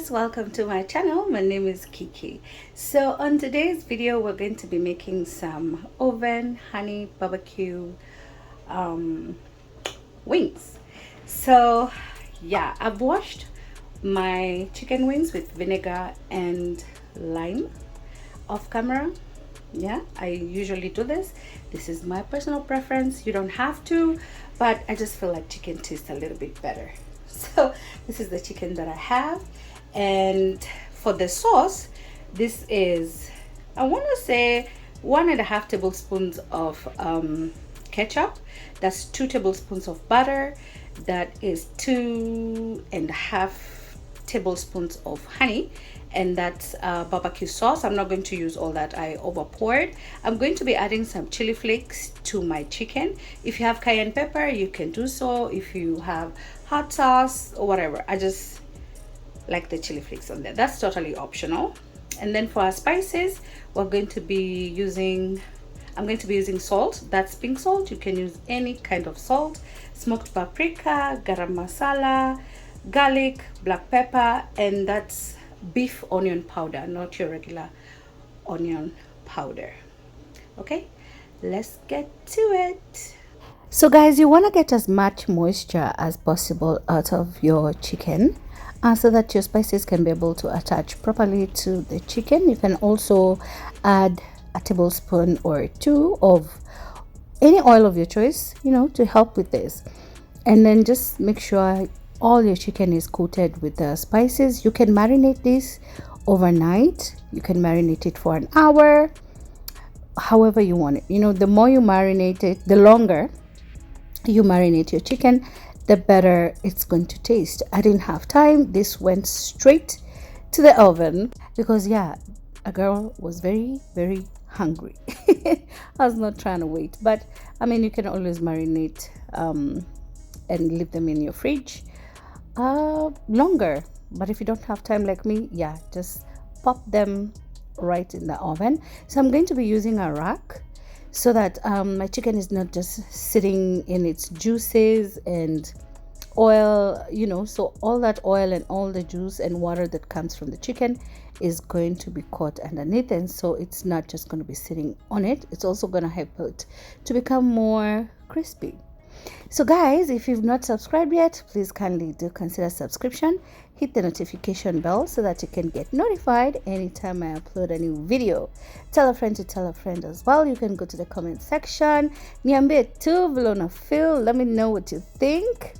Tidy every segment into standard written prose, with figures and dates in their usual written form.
guys, welcome to my channel. My name is Kiki. So on today's video we're going to be making some oven honey barbecue wings. So yeah, I've washed my chicken wings with vinegar and lime off camera. Yeah, I usually do this. This is my personal preference. You don't have to, but I just feel like chicken tastes a little bit better. So this is the chicken that I have, and for the sauce, this is, I want to say, 1.5 tablespoons of ketchup. That's 2 tablespoons of butter. That is 2.5 tablespoons of honey, and that's barbecue sauce. I'm not going to use all that, I over poured. I'm going to be adding some chili flakes to my chicken. If you have cayenne pepper, you can do so. If you have hot sauce or whatever, I just like the chili flakes on there. That's totally optional. And then for our spices, we're going to be using, I'm going to be using salt. That's pink salt. You can use any kind of salt. Smoked paprika, garam masala, garlic, black pepper, and that's beef onion powder, not your regular onion powder. Okay, let's get to it. So guys, you want to get as much moisture as possible out of your chicken so that your spices can be able to attach properly to the chicken. You can also add a tablespoon or 2 of any oil of your choice, you know, to help with this. And then just make sure all your chicken is coated with the spices. You can marinate this overnight. You can marinate it for an hour, however you want it. You know, the more you marinate it, the longer you marinate your chicken, the better it's going to taste. I didn't have time. This went straight to the oven because yeah, a girl was very hungry. I was not trying to wait, but I mean, you can always marinate and leave them in your fridge longer. But if you don't have time like me, yeah, just pop them right in the oven. So I'm going to be using a rack so that my chicken is not just sitting in its juices and oil, you know, so all that oil and all the juice and water that comes from the chicken is going to be caught underneath, and so it's not just going to be sitting on it, it's also going to help it to become more crispy. So guys, if you've not subscribed yet, please kindly do consider subscription. Hit the notification bell so that you can get notified anytime I upload a new video. Tell a friend to tell a friend as well. You can go to the comment section, niambie tu vile una feel, let me know what you think.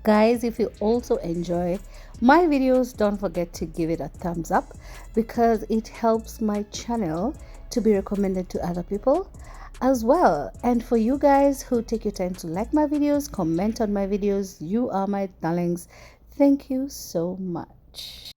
Guys, if you also enjoy my videos, don't forget to give it a thumbs up because it helps my channel to be recommended to other people as well. And for you guys who take your time to like my videos, comment on my videos, you are my darlings. Thank you so much.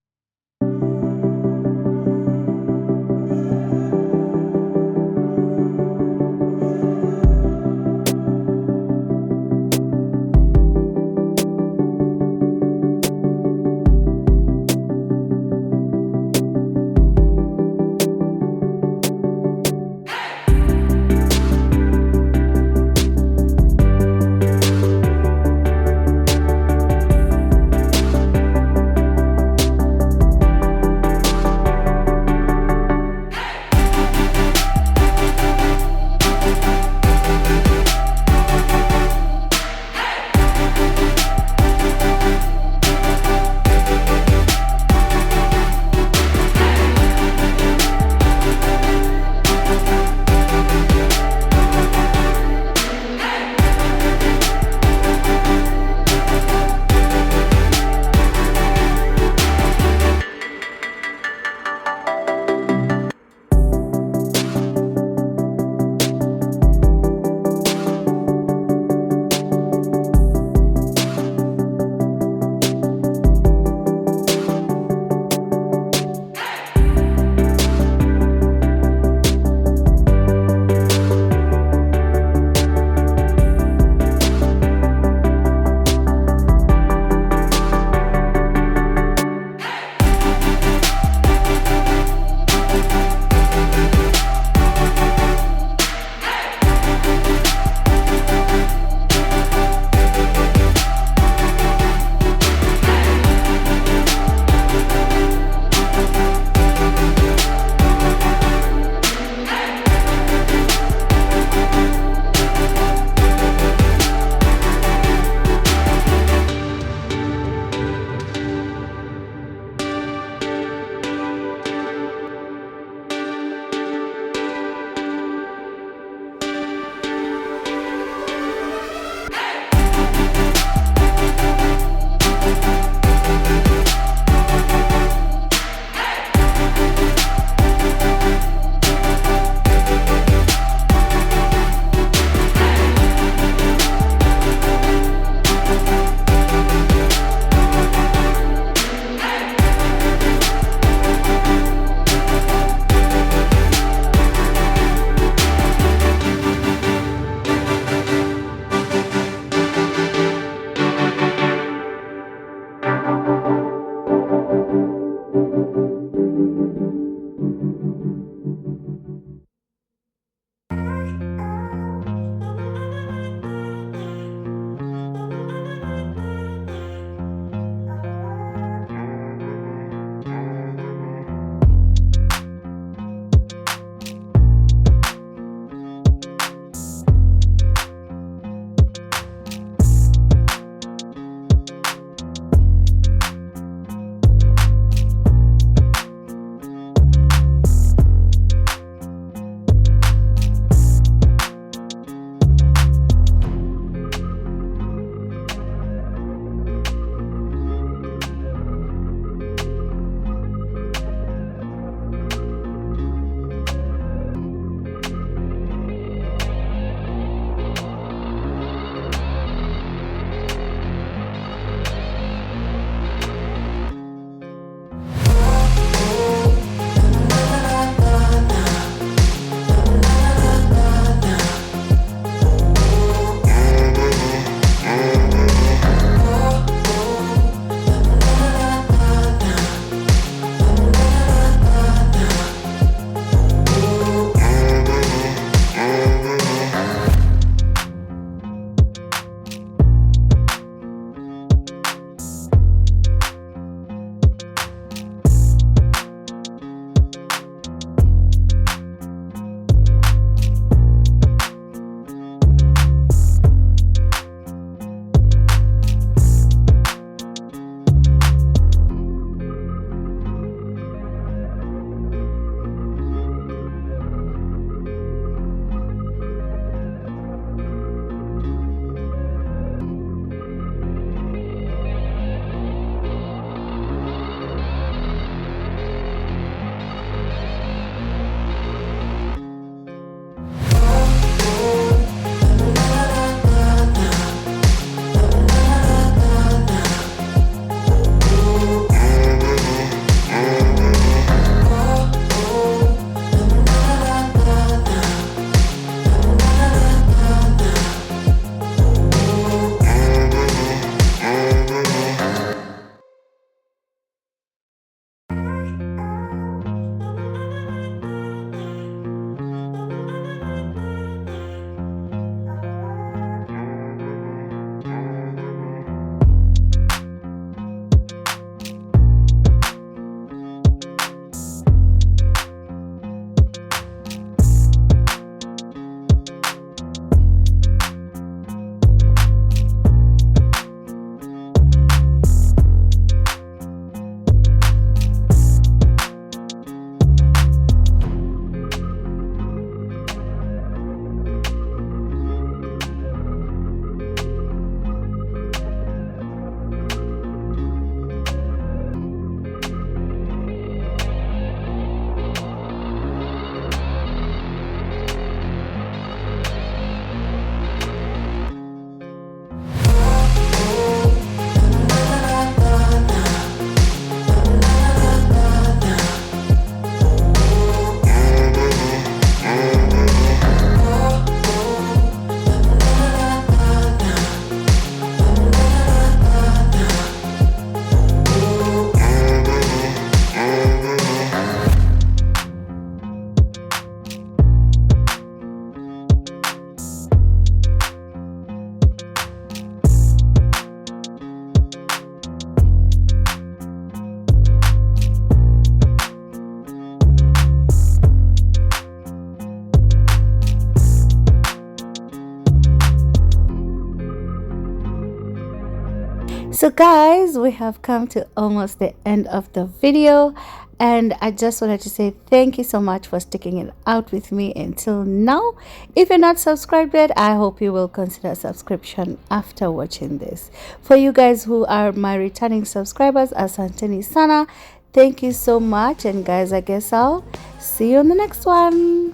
So guys, we have come to almost the end of the video, and I just wanted to say thank you so much for sticking it out with me until now. If you're not subscribed yet, I hope you will consider subscription after watching this. For you guys who are my returning subscribers, asanteni sana, thank you so much. And guys, I guess I'll see you on the next one.